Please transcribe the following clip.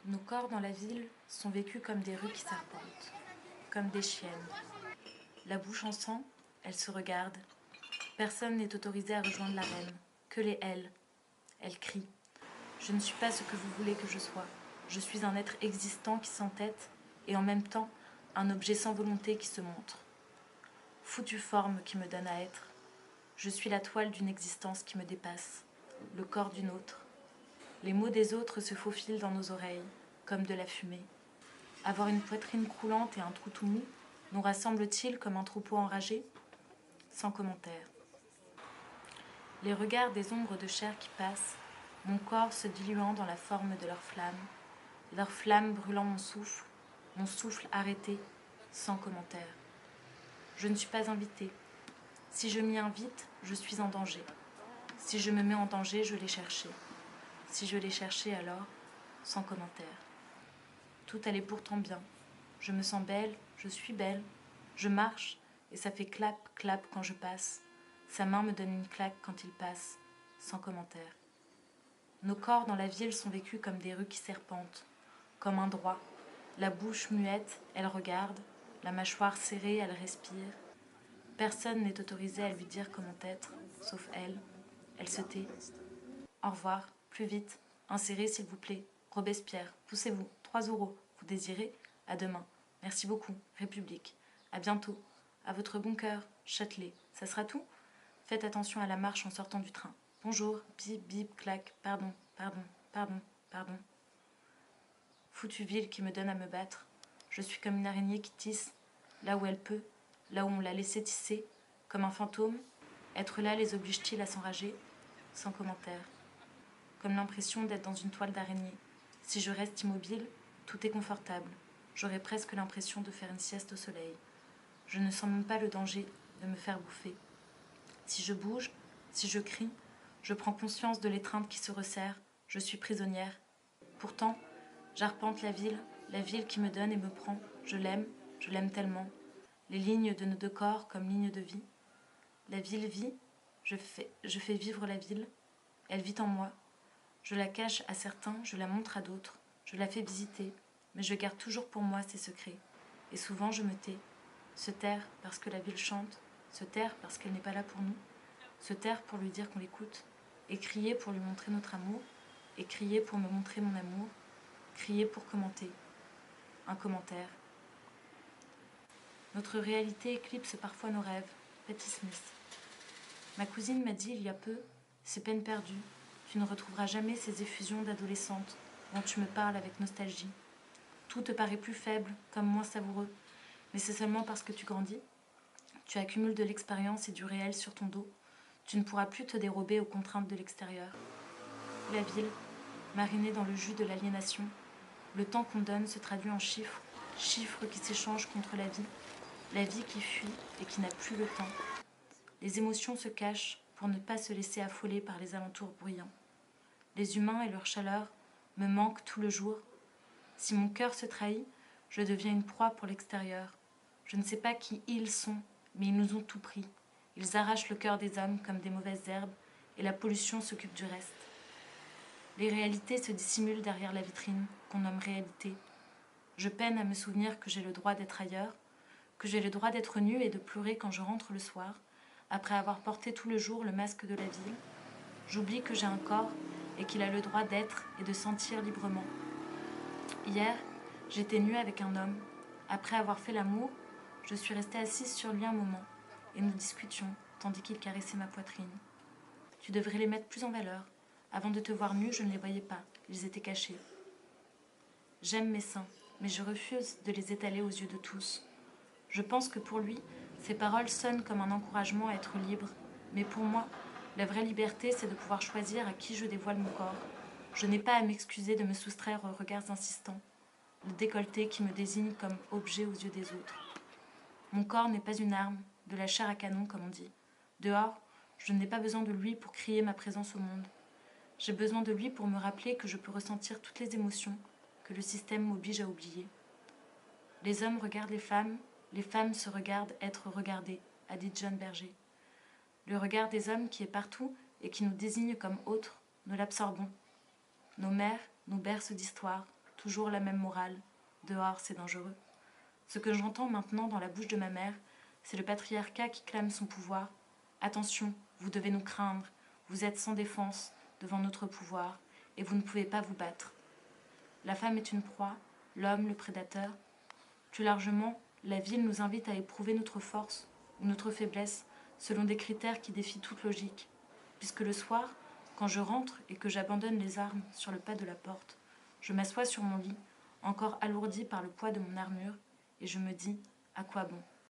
Nos corps dans la ville sont vécus comme des rues qui serpentent, comme des chiennes. La bouche en sang, elles se regardent. Personne n'est autorisé à rejoindre la reine, que les elles. Elles crient. Je ne suis pas ce que vous voulez que je sois. Je suis un être existant qui s'entête et en même temps un objet sans volonté qui se montre. Foutue forme qui me donne à être. Je suis la toile d'une existence qui me dépasse, le corps d'une autre. Les mots des autres se faufilent dans nos oreilles, comme de la fumée. Avoir une poitrine croulante et un trou tout mou nous rassemble-t-il comme un troupeau enragé? Sans commentaire. Les regards des ombres de chair qui passent, mon corps se diluant dans la forme de leurs flammes brûlant mon souffle arrêté, sans commentaire. Je ne suis pas invitée. Si je m'y invite, je suis en danger. Si je me mets en danger, je l'ai cherché. Si je l'ai cherché alors, sans commentaire. Tout allait pourtant bien. Je me sens belle, je suis belle. Je marche et ça fait clap, clap quand je passe. Sa main me donne une claque quand il passe, sans commentaire. Nos corps dans la ville sont vécus comme des rues qui serpentent, comme un droit. La bouche muette, elle regarde. La mâchoire serrée, elle respire. Personne n'est autorisé à lui dire comment être, sauf elle. Elle se tait. Au revoir, plus vite. Insérez s'il vous plaît. Robespierre, poussez-vous. 3 euros. Vous désirez? À demain. Merci beaucoup. République. À bientôt. À votre bon cœur. Châtelet. Ça sera tout? Faites attention à la marche en sortant du train. Bonjour. Bip, bip, clac. Pardon, pardon, pardon, pardon. Foutue ville qui me donne à me battre. Je suis comme une araignée qui tisse, là où elle peut, là où on l'a laissé tisser, comme un fantôme. Être là les oblige-t-il à s'enrager? Sans commentaire. Comme l'impression d'être dans une toile d'araignée. Si je reste immobile, tout est confortable. J'aurais presque l'impression de faire une sieste au soleil. Je ne sens même pas le danger de me faire bouffer. Si je bouge, si je crie, je prends conscience de l'étreinte qui se resserre. Je suis prisonnière. Pourtant, j'arpente la ville qui me donne et me prend. Je l'aime tellement. Les lignes de nos deux corps comme lignes de vie. La ville vit, je fais vivre la ville. Elle vit en moi. Je la cache à certains, je la montre à d'autres. Je la fais visiter, mais je garde toujours pour moi ses secrets. Et souvent je me tais. Se taire parce que la ville chante, se taire parce qu'elle n'est pas là pour nous, se taire pour lui dire qu'on l'écoute, et crier pour lui montrer notre amour, et crier pour me montrer mon amour, crier pour commenter. Un commentaire. Notre réalité éclipse parfois nos rêves. Patti Smith. Ma cousine m'a dit il y a peu, c'est peine perdue, tu ne retrouveras jamais ces effusions d'adolescente dont tu me parles avec nostalgie. Tout te paraît plus faible, comme moins savoureux, mais c'est seulement parce que tu grandis. Tu accumules de l'expérience et du réel sur ton dos. Tu ne pourras plus te dérober aux contraintes de l'extérieur. La ville, marinée dans le jus de l'aliénation, le temps qu'on donne se traduit en chiffres, chiffres qui s'échangent contre la vie qui fuit et qui n'a plus le temps. Les émotions se cachent pour ne pas se laisser affoler par les alentours bruyants. Les humains et leur chaleur me manquent tout le jour. Si mon cœur se trahit, je deviens une proie pour l'extérieur. Je ne sais pas qui ils sont, mais ils nous ont tout pris. Ils arrachent le cœur des hommes comme des mauvaises herbes, et la pollution s'occupe du reste. Les réalités se dissimulent derrière la vitrine, qu'on nomme réalité. Je peine à me souvenir que j'ai le droit d'être ailleurs, que j'ai le droit d'être nue et de pleurer quand je rentre le soir, après avoir porté tout le jour le masque de la ville. J'oublie que j'ai un corps et qu'il a le droit d'être et de sentir librement. Hier, j'étais nue avec un homme. Après avoir fait l'amour, je suis restée assise sur lui un moment et nous discutions tandis qu'il caressait ma poitrine. Tu devrais les mettre plus en valeur. Avant de te voir nue, je ne les voyais pas. Ils étaient cachés. J'aime mes seins, mais je refuse de les étaler aux yeux de tous. Je pense que pour lui, ces paroles sonnent comme un encouragement à être libre. Mais pour moi, la vraie liberté, c'est de pouvoir choisir à qui je dévoile mon corps. Je n'ai pas à m'excuser de me soustraire aux regards insistants, le décolleté qui me désigne comme objet aux yeux des autres. Mon corps n'est pas une arme, de la chair à canon, comme on dit. Dehors, je n'ai pas besoin de lui pour crier ma présence au monde. J'ai besoin de lui pour me rappeler que je peux ressentir toutes les émotions que le système m'oblige à oublier. Les hommes regardent les femmes se regardent être regardées, a dit John Berger. Le regard des hommes qui est partout et qui nous désigne comme autres, nous l'absorbons. Nos mères nous bercent d'histoires, toujours la même morale. Dehors, c'est dangereux. Ce que j'entends maintenant dans la bouche de ma mère, c'est le patriarcat qui clame son pouvoir. Attention, vous devez nous craindre. Vous êtes sans défense devant notre pouvoir et vous ne pouvez pas vous battre. La femme est une proie, l'homme le prédateur. Plus largement, la ville nous invite à éprouver notre force ou notre faiblesse selon des critères qui défient toute logique. Puisque le soir, quand je rentre et que j'abandonne les armes sur le pas de la porte, je m'assois sur mon lit, encore alourdi par le poids de mon armure, et je me dis, à quoi bon ?